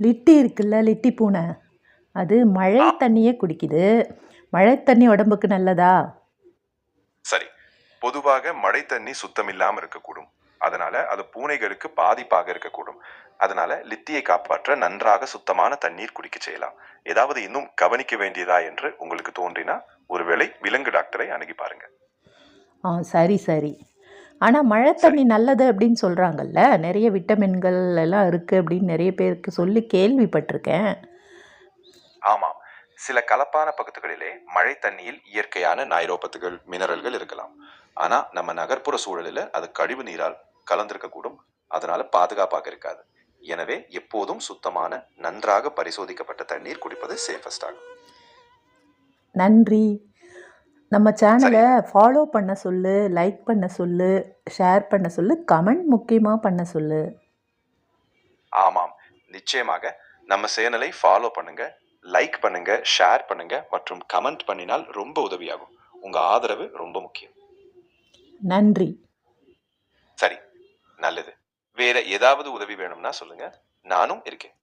லிட்டி இருக்குல்ல, லிட்டி பூனை. அது மழை ஆ தண்ணியே குடிக்குது. மழை தண்ணி உடம்புக்கு நல்லதா? சரி. பொதுவாக மழை தண்ணி சுத்தமில்லாம இருக்கக்கூடும். அதனால அது பூனைகளுக்கு பாதிப்பாக இருக்கக்கூடும். அதனால லித்தியை காப்பாற்ற நன்றாக சுத்தமான தண்ணீர் குடிக்க செய்யலாம். ஏதாவது இன்னும் கவனிக்க வேண்டியதா என்று உங்களுக்கு தோன்றினா ஒருவேளை விலங்கு டாக்டரை அணுகி பாருங்க. சரி சரி. ஆனால் மழை சரி. தண்ணி நல்லது அப்படின்னு சொல்கிறாங்கல்ல, நிறைய விட்டமின்கள் எல்லாம் இருக்குது அப்படின்னு நிறைய பேருக்கு சொல்லி கேள்விப்பட்டிருக்கேன். ஆமாம். சில கலப்பான பகுதிகளிலே மழை தண்ணியில் இயற்கையான நைட்ரோபத்துகள், மினரல்கள் இருக்கலாம். ஆனா நம்ம நகர்ப்புற சூழலில் அது கழிவு நீரால் கலந்திருக்கக்கூடும். அதனால பாதுகாப்பாக இருக்காது. எனவே எப்போதும் சுத்தமான, நன்றாக பரிசோதிக்கப்பட்ட தண்ணீர் குடிப்பது சேஃபஸ்ட் ஆகும். நன்றி. நம்ம சரி. சேனலை ஃபாலோ பண்ண சொல்லு, லைக் பண்ண சொல்லு, ஷேர் பண்ண சொல்லு, கமெண்ட் முக்கியமாக பண்ண சொல்லு. ஆமாம், நிச்சயமாக. நம்ம சேனலை ஃபாலோ பண்ணுங்க, லைக் பண்ணுங்க, ஷேர் பண்ணுங்க மற்றும் கமெண்ட் பண்ணினால் ரொம்ப உதவியாகும். உங்க ஆதரவு ரொம்ப முக்கியம். நன்றி. சரி, நல்லது. வேற ஏதாவது உதவி வேணும்னா சொல்லுங்க, நானும் இருக்கேன்.